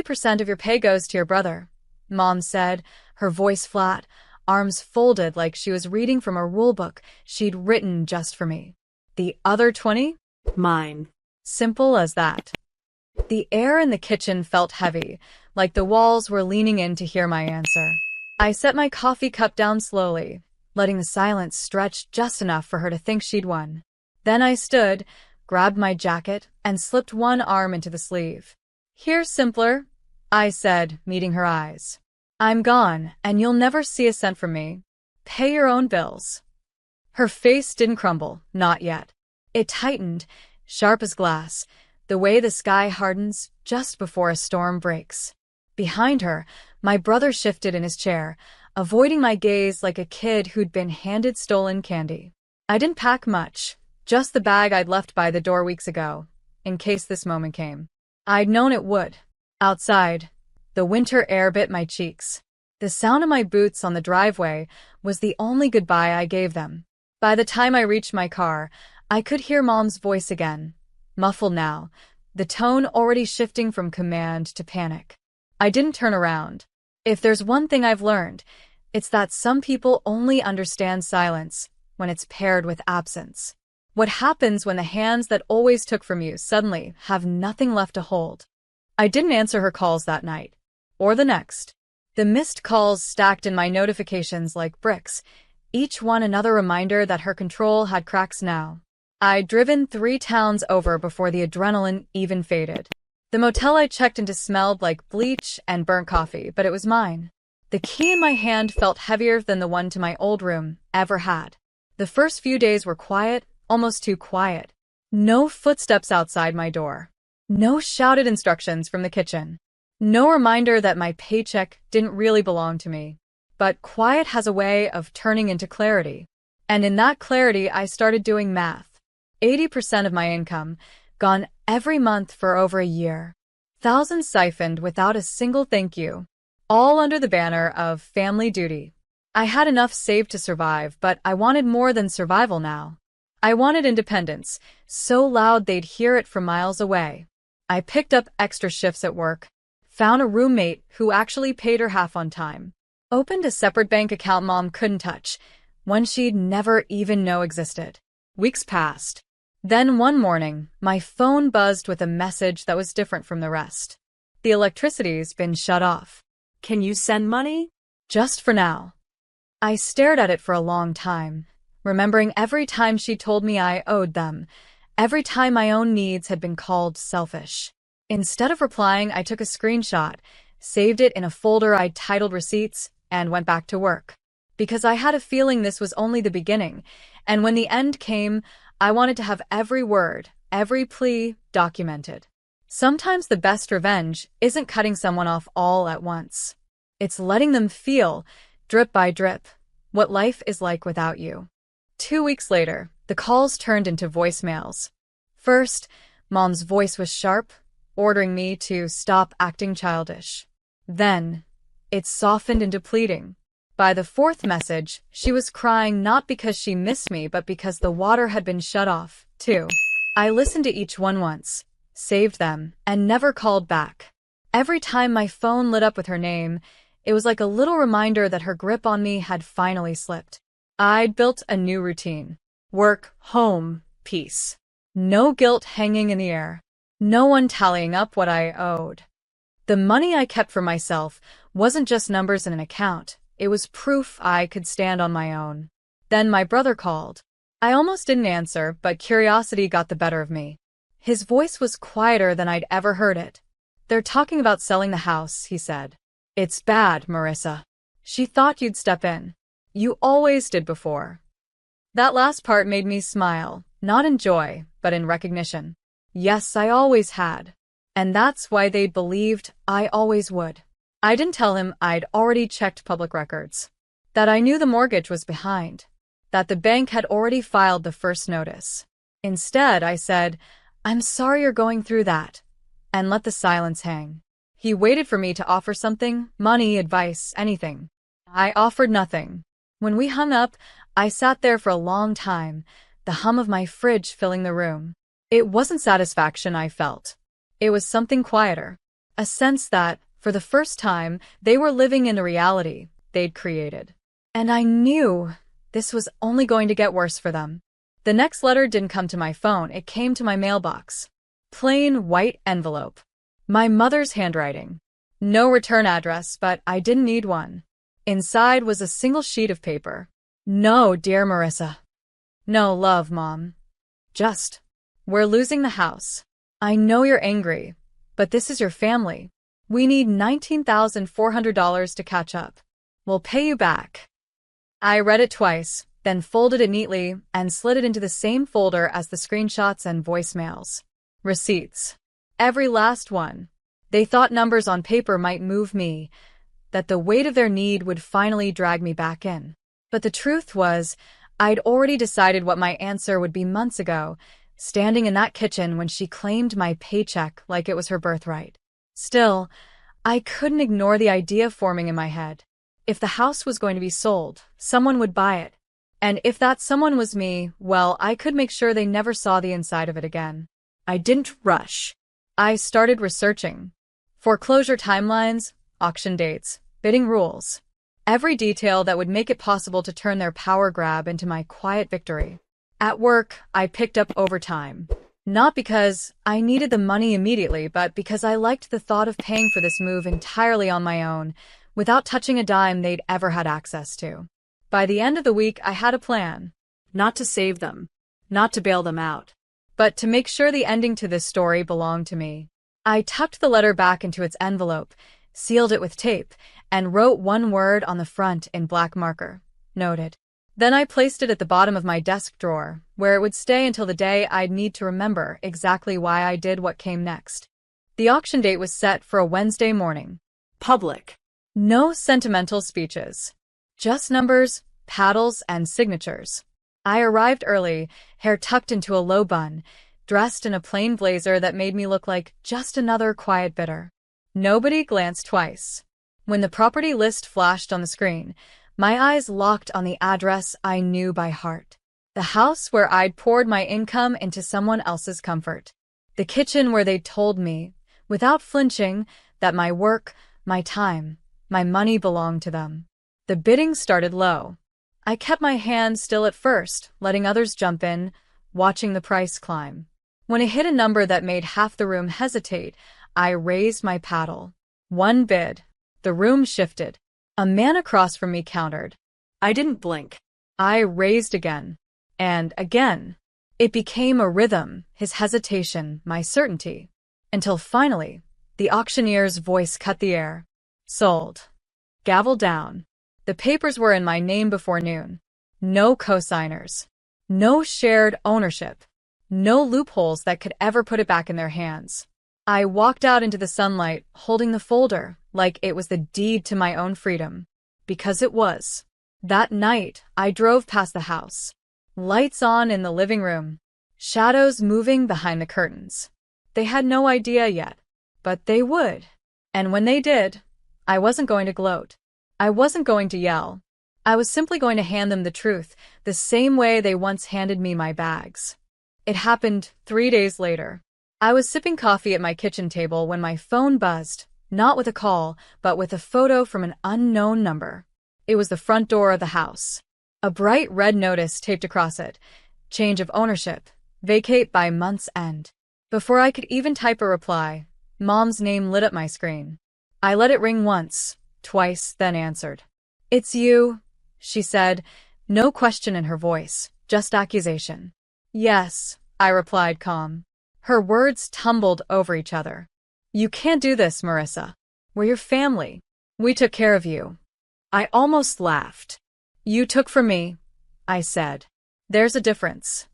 80% of your pay goes to your brother, Mom said, her voice flat, arms folded like she was reading from a rulebook she'd written just for me. The other 20? Mine. Simple as that. The air in the kitchen felt heavy, like the walls were leaning in to hear my answer. I set my coffee cup down slowly, letting the silence stretch just enough for her to think she'd won. Then I stood, grabbed my jacket, and slipped one arm into the sleeve. "Here's simpler," I said, meeting her eyes. "I'm gone, and you'll never see a cent from me. Pay your own bills." Her face didn't crumble, not yet. It tightened, sharp as glass, the way the sky hardens just before a storm breaks. Behind her, my brother shifted in his chair, avoiding my gaze like a kid who'd been handed stolen candy. I didn't pack much, just the bag I'd left by the door weeks ago, in case this moment came. I'd known it would. Outside, the winter air bit my cheeks. The sound of my boots on the driveway was the only goodbye I gave them. By the time I reached my car, I could hear Mom's voice again, muffled now, the tone already shifting from command to panic. I didn't turn around. If there's one thing I've learned, it's that some people only understand silence when it's paired with absence. What happens when the hands that always took from you suddenly have nothing left to hold? I didn't answer her calls that night, or the next. The missed calls stacked in my notifications like bricks, each one another reminder that her control had cracks now. I'd driven 3 towns over before the adrenaline even faded. The motel I checked into smelled like bleach and burnt coffee, but it was mine. The key in my hand felt heavier than the one to my old room ever had. The first few days were quiet, almost too quiet. No footsteps outside my door. No shouted instructions from the kitchen. No reminder that my paycheck didn't really belong to me. But quiet has a way of turning into clarity. And in that clarity, I started doing math. 80% of my income, gone every month for over a year. Thousands siphoned without a single thank you. All under the banner of family duty. I had enough saved to survive, but I wanted more than survival now. I wanted independence, so loud they'd hear it from miles away. I picked up extra shifts at work, found a roommate who actually paid her half on time, opened a separate bank account Mom couldn't touch, one she'd never even know existed. Weeks passed. Then one morning, my phone buzzed with a message that was different from the rest. The electricity's been shut off. Can you send money? Just for now. I stared at it for a long time, remembering every time she told me I owed them, every time my own needs had been called selfish. Instead of replying, I took a screenshot, saved it in a folder I'd titled Receipts, and went back to work. Because I had a feeling this was only the beginning, and when the end came, I wanted to have every word, every plea documented. Sometimes the best revenge isn't cutting someone off all at once. It's letting them feel, drip by drip, what life is like without you. 2 weeks later, the calls turned into voicemails. First, Mom's voice was sharp, ordering me to stop acting childish. Then, it softened into pleading. By the 4th message, she was crying not because she missed me, but because the water had been shut off, too. I listened to each one once, saved them, and never called back. Every time my phone lit up with her name, it was like a little reminder that her grip on me had finally slipped. I'd built a new routine. Work, home, peace. No guilt hanging in the air. No one tallying up what I owed. The money I kept for myself wasn't just numbers in an account. It was proof I could stand on my own. Then my brother called. I almost didn't answer, but curiosity got the better of me. His voice was quieter than I'd ever heard it. "They're talking about selling the house," he said. "It's bad, Marissa. She thought you'd step in. You always did before." That last part made me smile, not in joy, but in recognition. Yes, I always had. And that's why they believed I always would. I didn't tell him I'd already checked public records, that I knew the mortgage was behind, that the bank had already filed the first notice. Instead, I said, "I'm sorry you're going through that," and let the silence hang. He waited for me to offer something, money, advice, anything. I offered nothing. When we hung up, I sat there for a long time, the hum of my fridge filling the room. It wasn't satisfaction I felt. It was something quieter. a sense that, for the first time, they were living in the reality they'd created. And I knew this was only going to get worse for them. The next letter didn't come to my phone, it came to my mailbox. Plain white envelope. My mother's handwriting. No return address, but I didn't need one. Inside was a single sheet of paper. No, dear Marissa. No, love, Mom. Just, we're losing the house. I know you're angry, but this is your family. We need $19,400 to catch up. We'll pay you back. I read it twice, then folded it neatly and slid it into the same folder as the screenshots and voicemails. Receipts. Every last one. They thought numbers on paper might move me, that the weight of their need would finally drag me back in. But the truth was, I'd already decided what my answer would be months ago, standing in that kitchen when she claimed my paycheck like it was her birthright. Still, I couldn't ignore the idea forming in my head. If the house was going to be sold, someone would buy it. And if that someone was me, well, I could make sure they never saw the inside of it again. I didn't rush. I started researching. Foreclosure timelines, auction dates, bidding rules. Every detail that would make it possible to turn their power grab into my quiet victory. At work, I picked up overtime. Not because I needed the money immediately, but because I liked the thought of paying for this move entirely on my own, without touching a dime they'd ever had access to. By the end of the week, I had a plan. Not to save them. Not to bail them out. But to make sure the ending to this story belonged to me. I tucked the letter back into its envelope, sealed it with tape, and wrote one word on the front in black marker. Noted. Then I placed it at the bottom of my desk drawer, where it would stay until the day I'd need to remember exactly why I did what came next. The auction date was set for a Wednesday morning. Public. No sentimental speeches. Just numbers, paddles, and signatures. I arrived early, hair tucked into a low bun, dressed in a plain blazer that made me look like just another quiet bidder. Nobody glanced twice. When the property list flashed on the screen, my eyes locked on the address I knew by heart. The house where I'd poured my income into someone else's comfort. The kitchen where they'd told me, without flinching, that my work, my time, my money belonged to them. The bidding started low. I kept my hand still at first, letting others jump in, watching the price climb. When it hit a number that made half the room hesitate, I raised my paddle. One bid. The room shifted. A man across from me countered. I didn't blink. I raised again. And again. It became a rhythm, his hesitation, my certainty. Until finally, the auctioneer's voice cut the air. Sold. Gavel down. The papers were in my name before noon. No co-signers. No shared ownership. No loopholes that could ever put it back in their hands. I walked out into the sunlight, holding the folder, like it was the deed to my own freedom. Because it was. That night, I drove past the house. Lights on in the living room. Shadows moving behind the curtains. They had no idea yet, but they would. And when they did, I wasn't going to gloat. I wasn't going to yell. I was simply going to hand them the truth, the same way they once handed me my bags. It happened 3 days later. I was sipping coffee at my kitchen table when my phone buzzed, not with a call, but with a photo from an unknown number. It was the front door of the house. A bright red notice taped across it. Change of ownership. Vacate by month's end. Before I could even type a reply, Mom's name lit up my screen. I let it ring once, twice, then answered. It's you, she said, no question in her voice, just accusation. Yes, I replied calm. Her words tumbled over each other. You can't do this, Marissa. We're your family. We took care of you. I almost laughed. You took from me, I said. There's a difference.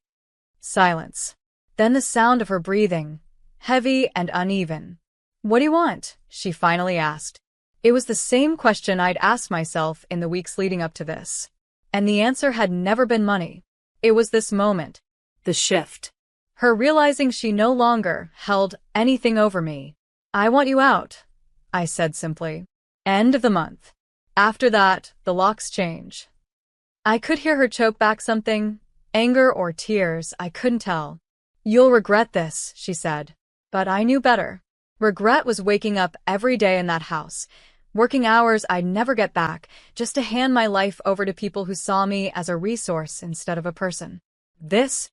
Silence. Then the sound of her breathing, heavy and uneven. What do you want? She finally asked. It was the same question I'd asked myself in the weeks leading up to this. And the answer had never been money. It was this moment. The shift. Her realizing she no longer held anything over me. I want you out, I said simply. End of the month. After that, the locks change. I could hear her choke back something, anger or tears, I couldn't tell. You'll regret this, she said. But I knew better. Regret was waking up every day in that house, working hours I'd never get back, just to hand my life over to people who saw me as a resource instead of a person. This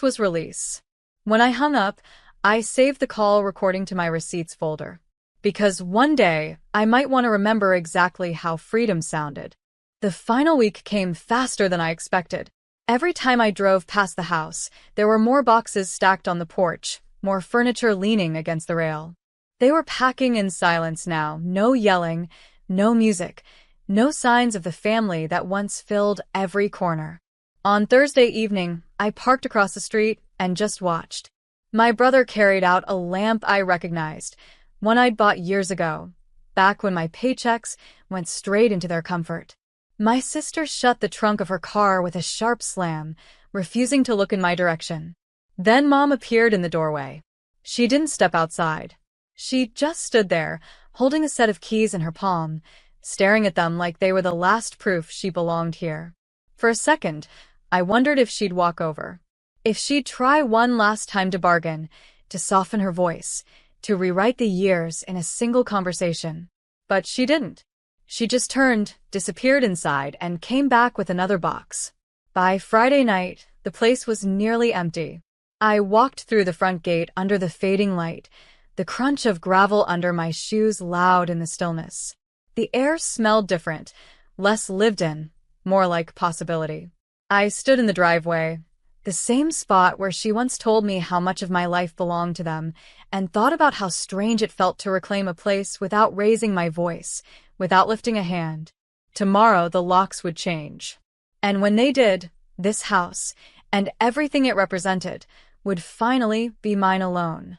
was release. When I hung up, I saved the call recording to my receipts folder. Because one day, I might want to remember exactly how freedom sounded. The final week came faster than I expected. Every time I drove past the house, there were more boxes stacked on the porch, more furniture leaning against the rail. They were packing in silence now, no yelling, no music, no signs of the family that once filled every corner. On Thursday evening, I parked across the street and just watched. My brother carried out a lamp I recognized, one I'd bought years ago, back when my paychecks went straight into their comfort. My sister shut the trunk of her car with a sharp slam, refusing to look in my direction. Then Mom appeared in the doorway. She didn't step outside. She just stood there, holding a set of keys in her palm, staring at them like they were the last proof she belonged here. For a second, I wondered if she'd walk over. If she'd try one last time to bargain, to soften her voice, to rewrite the years in a single conversation. But she didn't. She just turned, disappeared inside, and came back with another box. By Friday night, the place was nearly empty. I walked through the front gate under the fading light, the crunch of gravel under my shoes loud in the stillness. The air smelled different, less lived in, more like possibility. I stood in the driveway, the same spot where she once told me how much of my life belonged to them, and thought about how strange it felt to reclaim a place without raising my voice, without lifting a hand. Tomorrow the locks would change. And when they did, this house, and everything it represented, would finally be mine alone.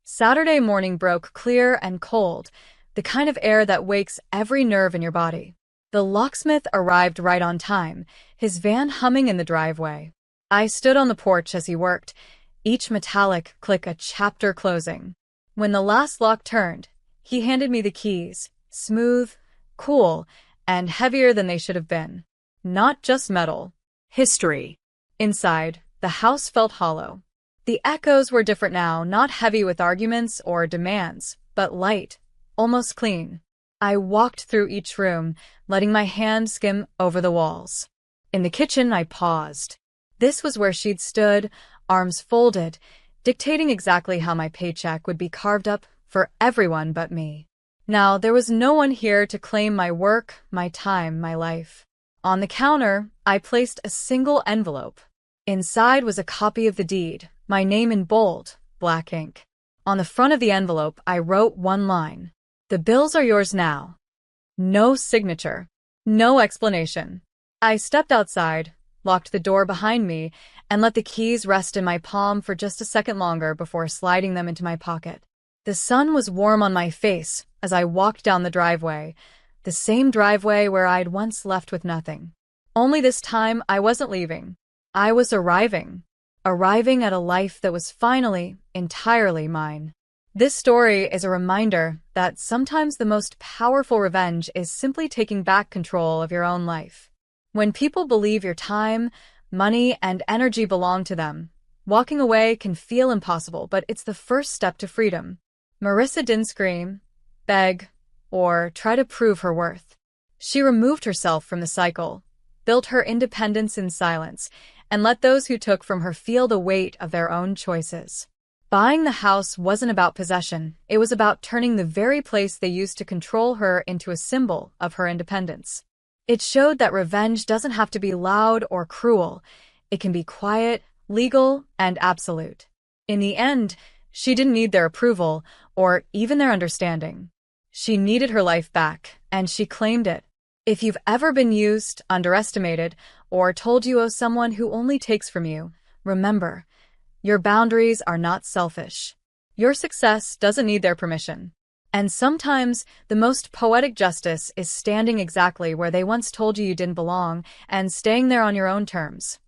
Saturday morning broke clear and cold, the kind of air that wakes every nerve in your body. The locksmith arrived right on time, his van humming in the driveway. I stood on the porch as he worked, each metallic click a chapter closing. When the last lock turned, he handed me the keys, smooth, cool, and heavier than they should have been. Not just metal. History. Inside, the house felt hollow. The echoes were different now, not heavy with arguments or demands, but light, almost clean. I walked through each room, letting my hand skim over the walls. In the kitchen, I paused. This was where she'd stood, arms folded, dictating exactly how my paycheck would be carved up for everyone but me. Now, there was no one here to claim my work, my time, my life. On the counter, I placed a single envelope. Inside was a copy of the deed, my name in bold, black ink. On the front of the envelope, I wrote one line. "The bills are yours now." No signature. No explanation. I stepped outside, locked the door behind me, and let the keys rest in my palm for just a second longer before sliding them into my pocket. The sun was warm on my face as I walked down the driveway, the same driveway where I'd once left with nothing. Only this time, I wasn't leaving. I was arriving at a life that was finally, entirely mine. This story is a reminder that sometimes the most powerful revenge is simply taking back control of your own life. When people believe your time, money, and energy belong to them, walking away can feel impossible, but it's the first step to freedom. Marissa didn't scream, beg, or try to prove her worth. She removed herself from the cycle, built her independence in silence, and let those who took from her feel the weight of their own choices. Buying the house wasn't about possession, it was about turning the very place they used to control her into a symbol of her independence. It showed that revenge doesn't have to be loud or cruel. It can be quiet, legal, and absolute. In the end, she didn't need their approval or even their understanding. She needed her life back, and she claimed it. If you've ever been used, underestimated, or told you owe someone who only takes from you, remember, your boundaries are not selfish. Your success doesn't need their permission. And sometimes, the most poetic justice is standing exactly where they once told you you didn't belong and staying there on your own terms.